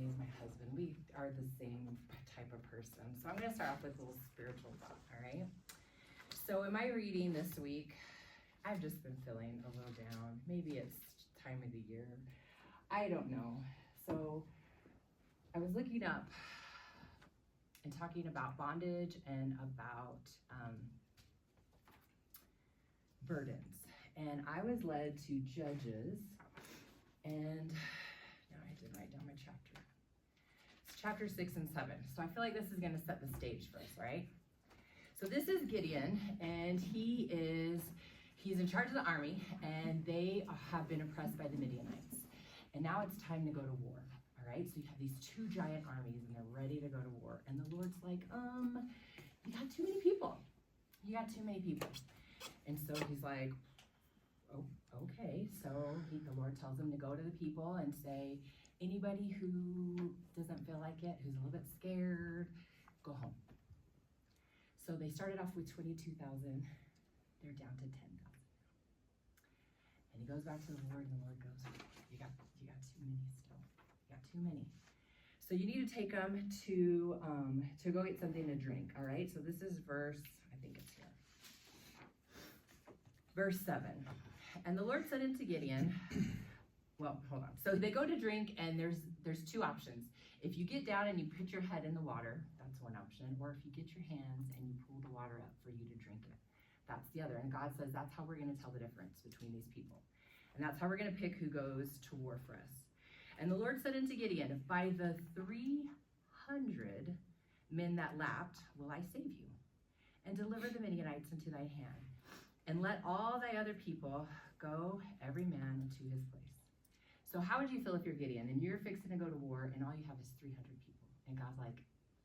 me as my husband. We are the same type of person. So I'm going to start off with a little spiritual thought, all right? So in my reading this week, I've just been feeling a little down. Maybe it's time of the year. I don't know. So I was looking up and talking about bondage and about burdens. And I was led to Judges, and now I didn't write down my chapter. It's chapter 6 and 7. So I feel like this is going to set the stage for us, right? So this is Gideon, and he's in charge of the army, and they have been oppressed by the Midianites. And now it's time to go to war, all right? So you have these two giant armies, and they're ready to go to war. And the Lord's like, you got too many people. You got too many people. And so he's like, oh, okay. So the Lord tells him to go to the people and say, anybody who doesn't feel like it, who's a little bit scared, go home. So they started off with 22,000. They're down to 10,000. And he goes back to the Lord, and the Lord goes, you got too many still. You got too many. So you need to take them to go get something to drink, all right? So this is verse, I think it's here. Verse 7. And the Lord said unto Gideon, well, hold on. So they go to drink, and there's two options. If you get down and you put your head in the water, that's one option. Or if you get your hands and you pull the water up for you to drink it, that's the other. And God says that's how we're going to tell the difference between these people. And that's how we're going to pick who goes to war for us. And the Lord said unto Gideon, by the 300 men that lapped will I save you, and deliver the Midianites into thy hand. And let all thy other people go, every man to his place. So how would you feel if you're Gideon and you're fixing to go to war and all you have is 300 people? And God's like,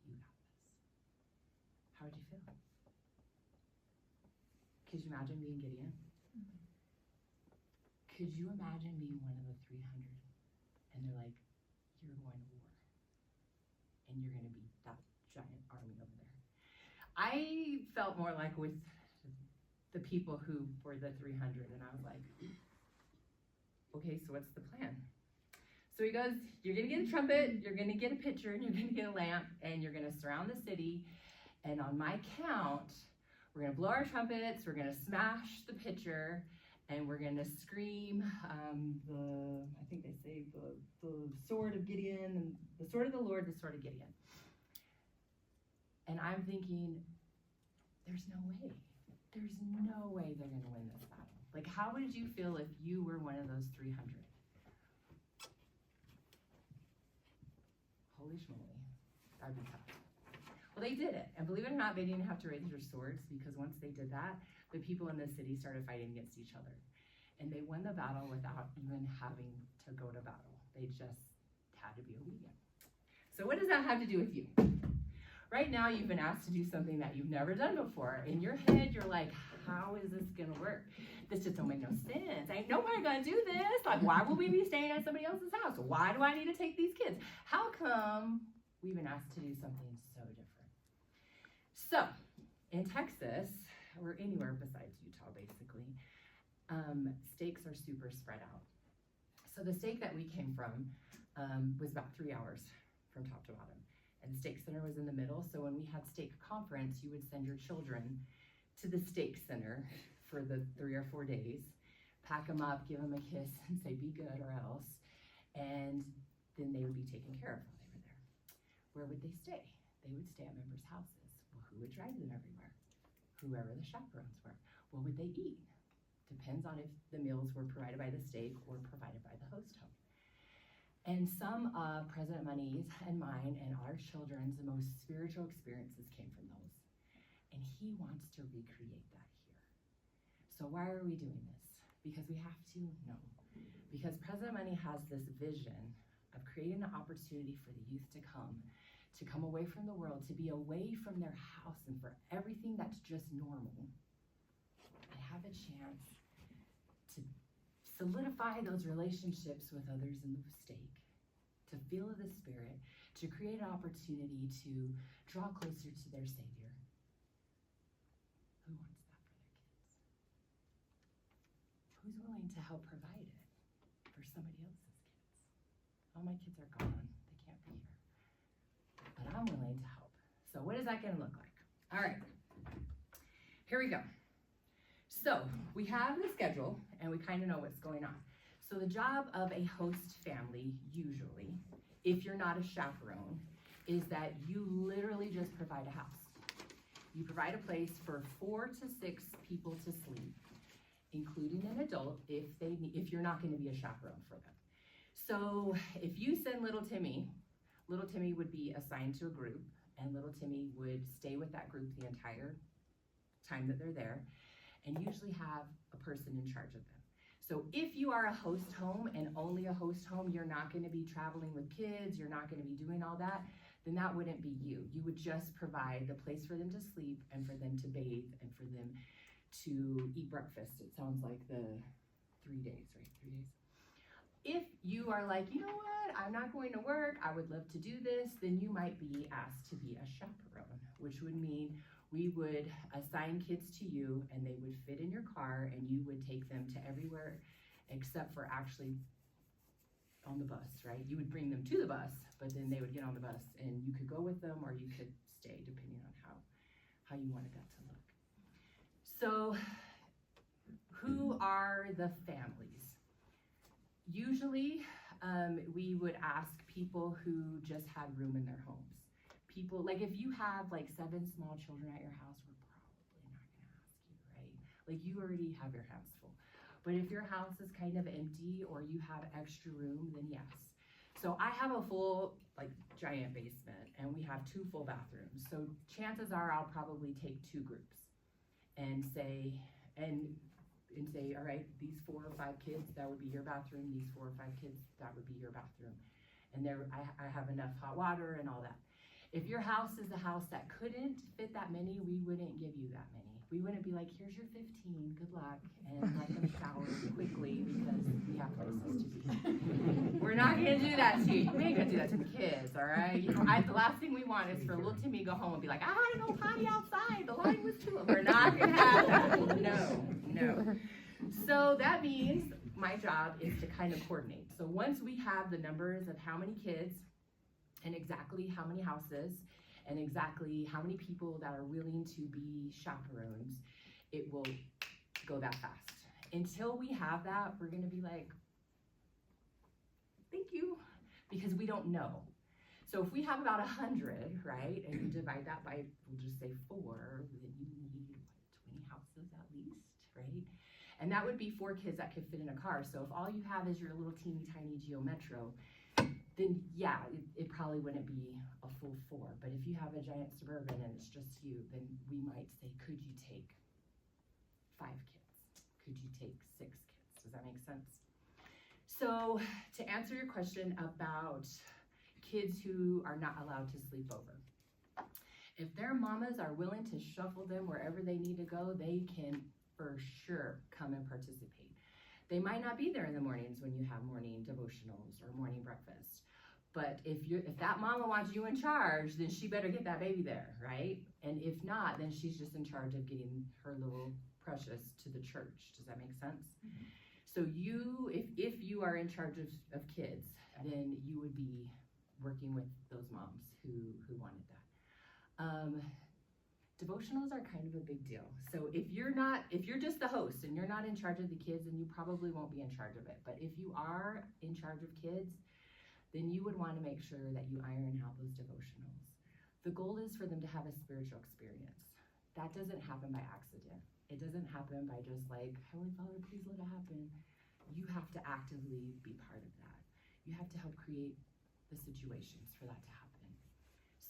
you got this. How would you feel? Could you imagine being Gideon? Mm-hmm. Could you imagine being one of the 300? And they're like, you're going to war. And you're going to beat that giant army over there. I felt more like with the people who were the 300, and I was like, okay, so what's the plan? So he goes, you're going to get a trumpet, you're going to get a pitcher, and you're going to get a lamp, and you're going to surround the city, and on my count, we're going to blow our trumpets, we're going to smash the pitcher, and we're going to scream I think they say the sword of Gideon, and the sword of the Lord, the sword of Gideon. And I'm thinking, there's no way. There's no way they're going to win this battle. Like, how would you feel if you were one of those 300? Holy schmoly. That'd be tough. Well, they did it. And believe it or not, they didn't have to raise their swords, because once they did that, the people in the city started fighting against each other. And they won the battle without even having to go to battle. They just had to be obedient. So what does that have to do with you? Right now, you've been asked to do something that you've never done before. In your head, you're like, how is this going to work? This just don't make no sense. Ain't nobody going to do this. Like, why will we be staying at somebody else's house? Why do I need to take these kids? How come we've been asked to do something so different? So, in Texas, or anywhere besides Utah, basically, steaks are super spread out. So the steak that we came from was about 3 hours from top to bottom. And the steak center was in the middle. So when we had steak conference, you would send your children to the steak center for the 3 or 4 days, pack them up, give them a kiss, and say, be good or else. And then they would be taken care of while they were there. Where would they stay? They would stay at members' houses. Well, who would drive them everywhere? Whoever the chaperones were. What would they eat? Depends on if the meals were provided by the steak or provided by the host home. And some of President Money's and mine and our children's most spiritual experiences came from those. And he wants to recreate that here. So why are we doing this? Because we have to? No. Because President Money has this vision of creating an opportunity for the youth to come away from the world, to be away from their house and for everything that's just normal, and have a chance to solidify those relationships with others in the stake, to feel the Spirit, to create an opportunity to draw closer to their Savior. Who wants that for their kids? Who's willing to help provide it for somebody else's kids? Oh, my kids are gone. They can't be here. But I'm willing to help. So what is that gonna look like? All right, here we go. So we have the schedule and we kind of know what's going on. So the job of a host family, usually, if you're not a chaperone, is that you literally just provide a house. You provide a place for 4 to 6 people to sleep, including an adult if you're not going to be a chaperone for them. So if you send little Timmy would be assigned to a group, and little Timmy would stay with that group the entire time that they're there, and usually have a person in charge of them. So if you are a host home and only a host home, you're not going to be traveling with kids, you're not going to be doing all that, then that wouldn't be you. You would just provide the place for them to sleep and for them to bathe and for them to eat breakfast. It sounds like the 3 days, right? 3 days. If you are like, you know what, I'm not going to work, I would love to do this, then you might be asked to be a chaperone, which would mean we would assign kids to you and they would fit in your car and you would take them to everywhere except for actually on the bus, right? You would bring them to the bus, but then they would get on the bus and you could go with them or you could stay depending on how you wanted that to look. So who are the families? Usually we would ask people who just had room in their homes. People, like if you have like 7 small children at your house, we're probably not gonna ask you, right? Like you already have your hands full. But if your house is kind of empty or you have extra room, then yes. So I have a full, like giant basement and we have 2 full bathrooms. So chances are I'll probably take 2 groups and say, all right, these 4 or 5 kids, that would be your bathroom. These 4 or 5 kids, that would be your bathroom. And there, I have enough hot water and all that. If your house is a house that couldn't fit that many, we wouldn't give you that many. We wouldn't be like, here's your 15, good luck, and let them shower quickly because we have places to be. We're not gonna do that to you. We ain't gonna do that to the kids, all right? You know, the last thing we want is for little Timmy to go home and be like, I had to go potty outside, the line was too long. We're not gonna have that, no. So that means my job is to kind of coordinate. So once we have the numbers of how many kids, and exactly how many houses, and exactly how many people that are willing to be chaperones, it will go that fast. Until we have that, we're gonna be like, thank you, because we don't know. So if we have about 100, right, and you divide that by, we'll just say 4, then you need, 20 houses at least, right? And that would be 4 kids that could fit in a car. So if all you have is your little teeny tiny Geo Metro, then yeah, it probably wouldn't be a full 4. But if you have a giant Suburban and it's just you, then we might say, could you take 5 kids? Could you take 6 kids? Does that make sense? So to answer your question about kids who are not allowed to sleep over, if their mamas are willing to shuffle them wherever they need to go, they can for sure come and participate. They might not be there in the mornings when you have morning devotionals or morning breakfast. But if that mama wants you in charge, then she better get that baby there, right? And if not, then she's just in charge of getting her little precious to the church. Does that make sense? Mm-hmm. So if you are in charge of kids, then you would be working with those moms who wanted that. Devotionals are kind of a big deal. So if you're just the host and you're not in charge of the kids, then you probably won't be in charge of it. But if you are in charge of kids, then you would want to make sure that you iron out those devotionals. The goal is for them to have a spiritual experience. That doesn't happen by accident. It doesn't happen by just like, Heavenly Father, please let it happen. You have to actively be part of that. You have to help create the situations for that to happen.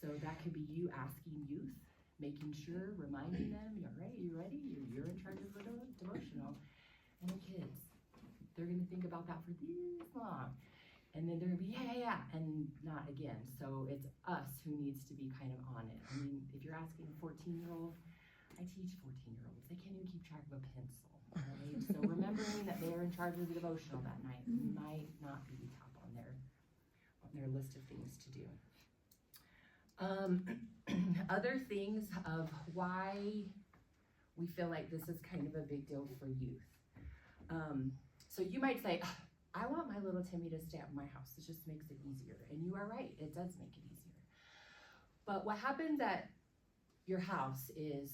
So that could be you asking youth, making sure, reminding them, all right, you ready? You're in charge of the devotional. And the kids, they're gonna think about that for this long. And then they're gonna be, yeah, and not again. So it's us who needs to be kind of on it. I mean, if you're asking a 14-year-old, I teach 14-year-olds. They can't even keep track of a pencil, right? So remembering that they're in charge of the devotional that night might not be top on their list of things to do. Other things of why we feel like this is kind of a big deal for youth. So you might say, I want my little Timmy to stay at my house. It just makes it easier. And you are right, it does make it easier. But what happens at your house is,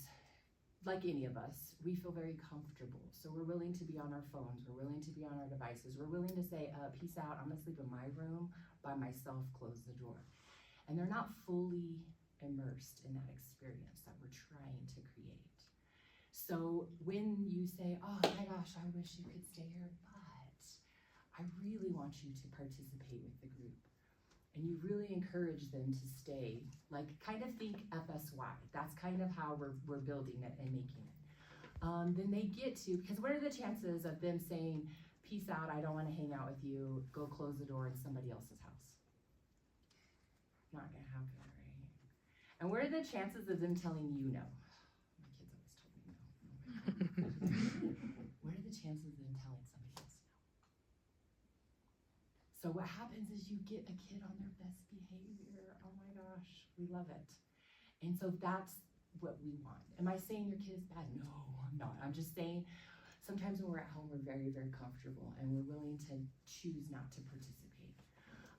like any of us, we feel very comfortable. So we're willing to be on our phones, we're willing to be on our devices, we're willing to say, peace out, I'm gonna sleep in my room by myself, close the door. And they're not fully immersed in that experience that we're trying to create. So when you say, oh my gosh, I wish you could stay here, but I really want you to participate with the group. And you really encourage them to stay, like kind of think FSY. That's kind of how we're building it and making it. Then they get to, because what are the chances of them saying, peace out, I don't want to hang out with you, go close the door in somebody else's house? Not gonna happen, right? And what are the chances of them telling you no? My kids always told me no. What are the chances of them telling somebody else no? So what happens is you get a kid on their best behavior. Oh my gosh, we love it. And so that's what we want. Am I saying your kid is bad? No, I'm not. I'm just saying sometimes when we're at home, we're very, very comfortable and we're willing to choose not to participate.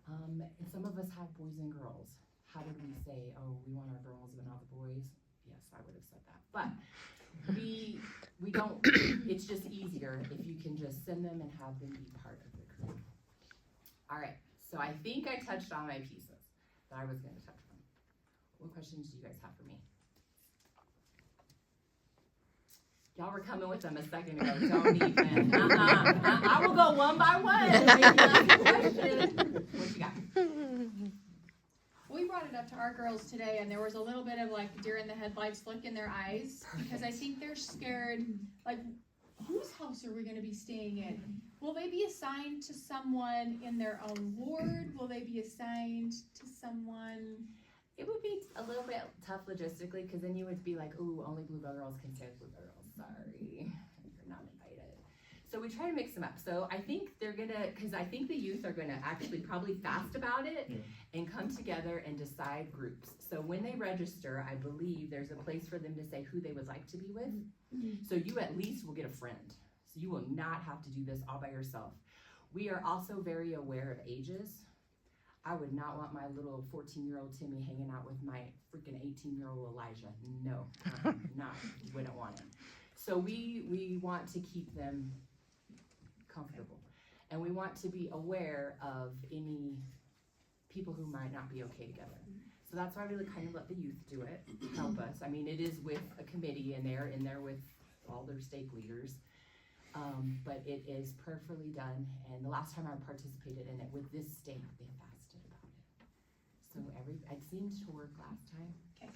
And some of us have boys and girls. How did we say, oh, we want our girls but not the boys? Yes, I would have said that. But we don't, it's just easier if you can just send them and have them be part of the group. All right, so I think I touched on my pieces that I was going to touch on. What questions do you guys have for me? Y'all were coming with them a second ago. Don't even. I will go one by one. What you got? We brought it up to our girls today, and there was a little bit of like deer in the headlights look in their eyes because I think they're scared. Like, whose house are we going to be staying in? Will they be assigned to someone in their own ward? Will they be assigned to someone? It would be a little bit tough logistically because then you would be like, ooh, only Bluebell girls can stay with Bluebell girls. Sorry, you're not invited. So we try to mix them up. So I think they're gonna, because I think the youth are gonna actually probably fast about it and come together and decide groups. So when they register, I believe there's a place for them to say who they would like to be with. So you at least will get a friend. So you will not have to do this all by yourself. We are also very aware of ages. I would not want my little 14-year-old Timmy hanging out with my freaking 18-year-old Elijah. No, wouldn't want it. So we want to keep them comfortable. And we want to be aware of any people who might not be okay together. So that's why we kind of let the youth do it, help us. I mean, it is with a committee and they're in there with all their stake leaders. But it is prayerfully done. And the last time I participated in it with this stake, they fasted about it. So it seemed to work last time. Okay.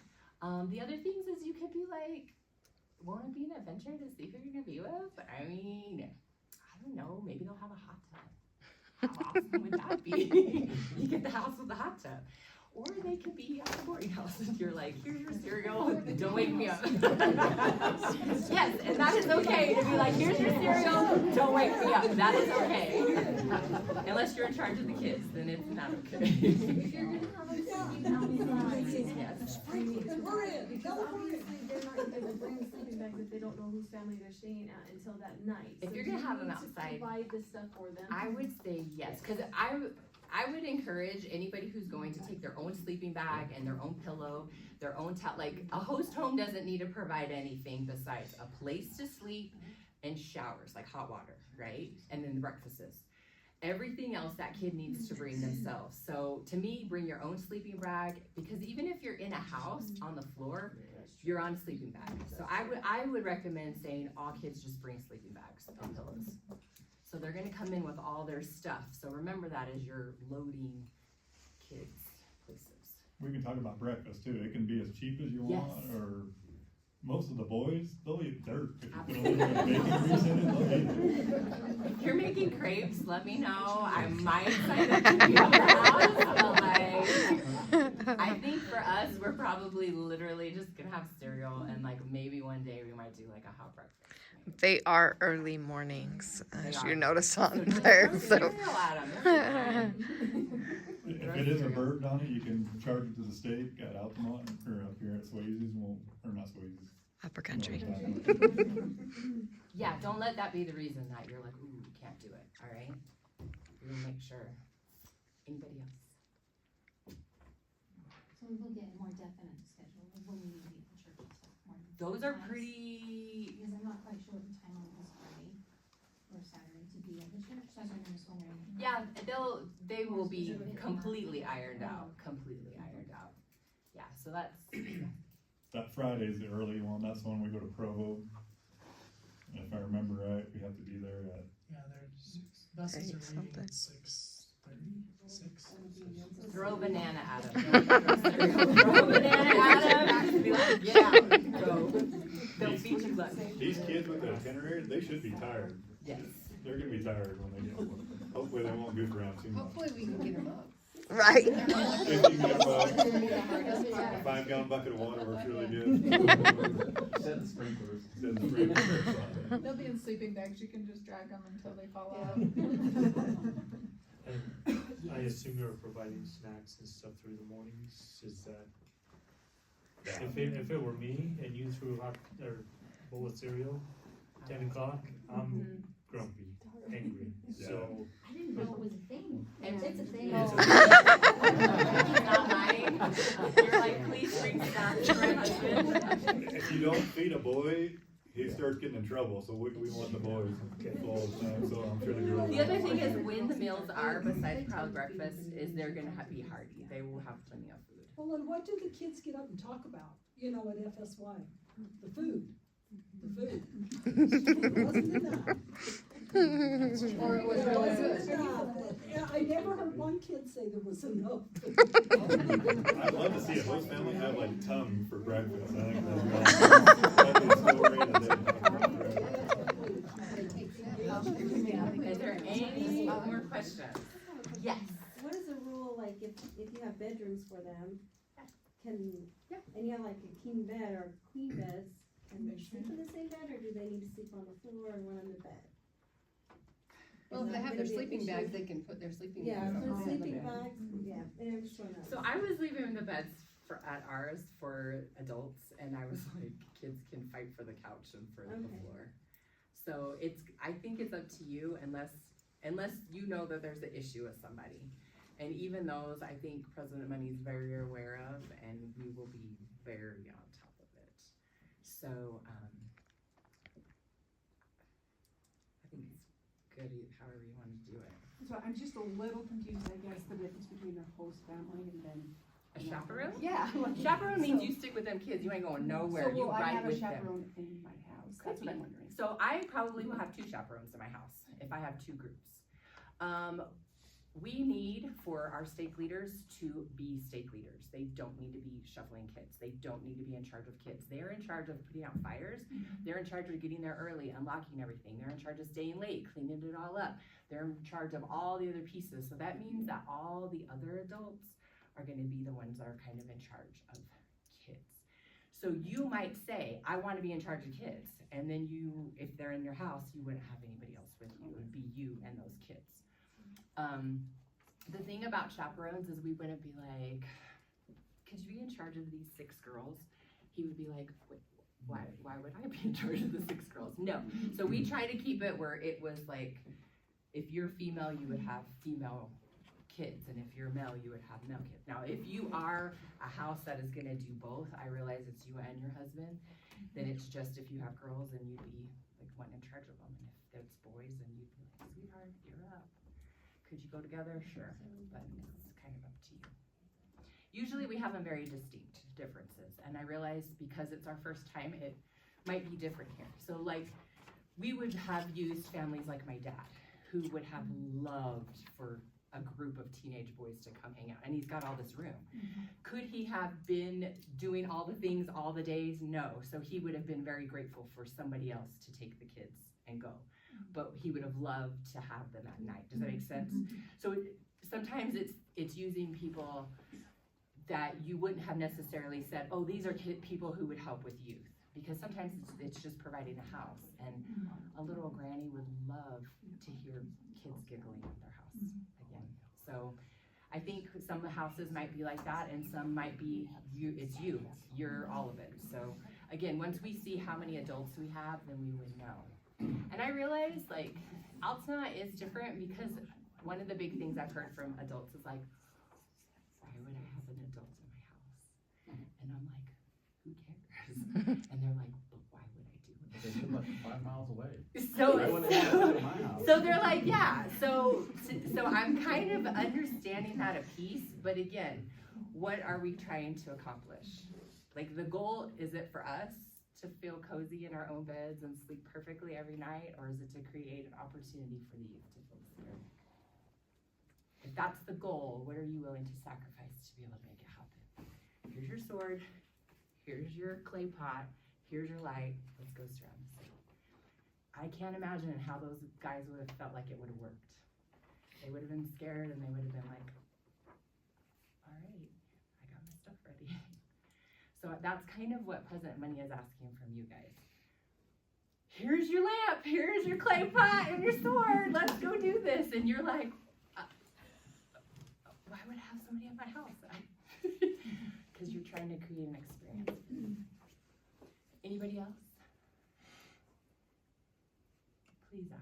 The other things is you could be like, won't it be an adventure to see who you're gonna be with? I mean, I don't know, maybe they'll have a hot tub. How awesome would that be? You get the house with the hot tub. Or they could be at the boarding house and you're like, here's your cereal, don't wake me up. Yes, and that is okay to be like, here's your cereal, don't wake me up. That is okay. Unless you're in charge of the kids, then it's not okay. If you're gonna have a sleeping outside, Yes. because obviously they're not gonna bring sleeping bags if they don't know whose family they're staying at until that night. If So you're do gonna you have them need to outside, provide this stuff for them. I would say yes, because I would encourage anybody who's going to take their own sleeping bag and their own pillow, their own towel. Like a host home doesn't need to provide anything besides a place to sleep and showers, like hot water, right? And then the breakfasts. Everything else that kid needs to bring themselves. So to me, bring your own sleeping bag, because even if you're in a house on the floor, you're on a sleeping bag. So I would recommend saying all kids just bring sleeping bags and pillows. So they're gonna come in with all their stuff. So remember that as you're loading kids' places. We can talk about breakfast too. It can be as cheap as you want, Yes. or most of the boys, they'll eat dirt. If you put a little bit of bacon grease in it, they'll eat it. If you're making crepes, let me know. I might sign up to be on the house, but like, I think for us, we're probably literally just gonna have cereal and like maybe one day we might do like a hot breakfast. They are early mornings, They as are. you notice So on just there. throw So cereal at 'em. If it is a burden on it, you can charge it to the state at Altamont or up here at Swayze's, or not Swayze's. upper country. Yeah, don't let that be the reason that you're like, ooh, we can't do it, all right? we'll make sure. Anybody else? So we will get a more definite schedule of when we need to be at the church and stuff. More Those are times. pretty, Because I'm not quite sure what the time on this Friday or Saturday to be at the church, so I'm just wondering. yeah, they will be completely ironed out, Yeah, so that's, That Friday's the early one, that's the one we go to Provo. And if I remember right, we have to be there at, Yeah, there's buses Eight are leaving something. at 6:30, 6. throw a banana at them. Throw a banana at them, and be like, yeah, go. They'll beat you up. these kids with the itinerary, they should be tired. Yes. They're gonna be tired when they get home. Hopefully they won't goof around too much. Hopefully we can get them up. Right. If you can get a 5-gallon bucket of water works really good. Set the sprinklers. Set the sprinklers. They'll be in sleeping bags, you can just drag them until they fall out. And I assume you're providing snacks and stuff through the mornings, is that? If it were me and you threw a hot, or bowl of cereal, 10 o'clock, I'm grumpy, angry, so. I didn't know it was a thing. And- It's a thing. It's a It's not mine. You're like, please bring snacks for my husband. If you don't feed a boy, he starts getting in trouble, so we want the boys all the time, so I'm sure the girls. The other thing is when the meals are, besides proud breakfast, is they're gonna be hearty. They will have plenty of food. Well, and what do the kids get up and talk about, you know, at FSY? The food. The food. It wasn't enough. Or it was It really wasn't good. enough. Yeah, I never heard one kid say there was enough. I'd love to see a host family have like tongue for breakfast. I think that'd be a story that they'd talk about forever. Is there any more questions? Yes. What is the rule, like, if you have bedrooms for them, and you have like a king bed or queen beds, can they sleep in the same bed, or do they need to sleep on the floor and one on the bed? Well, if they have their sleeping bags, they can put their sleeping Yeah, bags for on the sleeping bed. bags, yeah, and I'm just trying to. So I was leaving the beds at ours for adults, and I was like, kids can fight for the couch and for the Okay. floor. So I think it's up to you unless you know that there's an issue with somebody. And even those, I think President Money is very aware of, and we will be very on top of it. So, I think it's good, however you wanna do it. So I'm just a little confused, I guess, the difference between a host family and then. A chaperone? Yeah. Chaperone means you stick with them kids, you ain't going nowhere, you So will I ride have a with them. chaperone in my house? That's what I'm wondering. So I probably will have 2 chaperones in my house, if I have 2 groups. We need for our stake leaders to be stake leaders. They don't need to be shuffling kids. They don't need to be in charge of kids. They're in charge of putting out fires. They're in charge of getting there early, unlocking everything. They're in charge of staying late, cleaning it all up. They're in charge of all the other pieces. So that means that all the other adults are gonna be the ones that are kind of in charge of kids. So you might say, I wanna be in charge of kids. And then if they're in your house, you wouldn't have anybody else with you. It would be you and those kids. The thing about chaperones is we wouldn't be like, could you be in charge of these 6 girls? He would be like, wait, why would I be in charge of the 6 girls? No. So we try to keep it where it was like, if you're female, you would have female kids, and if you're male, you would have male kids. Now, if you are a house that is gonna do both, I realize it's you and your husband, then it's just if you have girls, and you'd be like one in charge of them, and if it's boys, then you'd be like, sweetheart, you're up. Could you go together? Sure, but it's kind of up to you. Usually we have them very distinct differences, and I realize because it's our first time, it might be different here. So like, we would have used families like my dad, who would have loved for a group of teenage boys to come hang out, and he's got all this room. Could he have been doing all the things all the days? No. So he would have been very grateful for somebody else to take the kids and go. But he would have loved to have them at night. Does that make sense? So sometimes it's using people that you wouldn't have necessarily said, oh, these are people who would help with youth. Because sometimes it's just providing a house, and a little granny would love to hear kids giggling at their house again. So I think some houses might be like that, and some might be you're all of it. So again, once we see how many adults we have, then we would know. And I realize like Altamont is different because one of the big things I've heard from adults is like, why would I have an adult in my house? And I'm like, who cares? And they're like, but why would I do it? They live like 5 miles away. So, I wouldn't have to do my house. so they're like, yeah, so I'm kind of understanding that a piece, but again, what are we trying to accomplish? Like, the goal, is it for us to feel cozy in our own beds and sleep perfectly every night, or is it to create an opportunity for the youth to feel scared? If that's the goal, what are you willing to sacrifice to be able to make it happen? Here's your sword, here's your clay pot, here's your light, let's go surround the city. I can't imagine how those guys would have felt like it would have worked. They would have been scared and they would have been like, all right, I got my stuff ready. So that's kind of what President Money is asking from you guys. Here's your lamp, here's your clay pot and your sword, let's go do this. And you're like, why would I have somebody at my house? Because you're trying to create an experience. Anybody else? Please ask.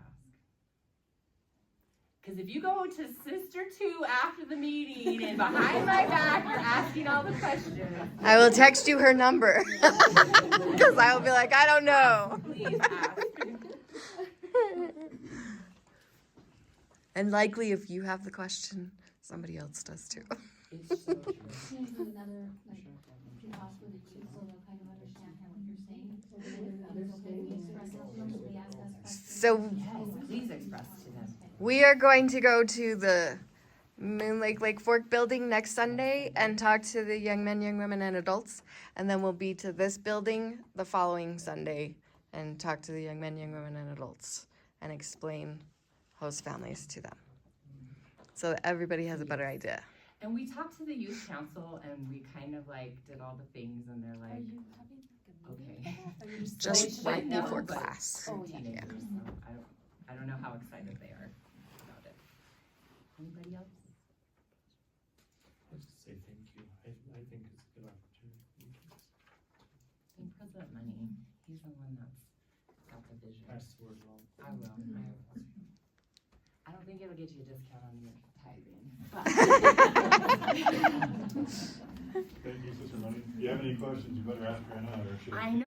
Because if you go to Sister 2 after the meeting and behind my back you're asking all the questions. I will text you her number. Because I will be like, I don't know. Please ask. And likely if you have the question, somebody else does too. It's so true. Can you do another, like, to talk with the youth so they'll kind of understand kind of what you're saying? So they express it to them, so they ask us questions. So Yes, please express to them. we are going to go to the Moon Lake Lake Fork building next Sunday and talk to the young men, young women, and adults. And then we'll be to this building the following Sunday and talk to the young men, young women, and adults and explain host families to them. So that everybody has a better idea. And we talked to the youth council and we kind of like did all the things and they're like, okay. Just They right should know, before but class. they're Oh, yeah. teenagers, so I don't know how excited they are about it. Anybody else? I'll just say thank you. I think it's a good opportunity. I think President Money, he's the one that's got the vision. Pass the word along. I will. I don't think it'll get you a discount on your tithing. Thank you, Sister Money. If you have any questions, you better ask her now, or she'll. I know.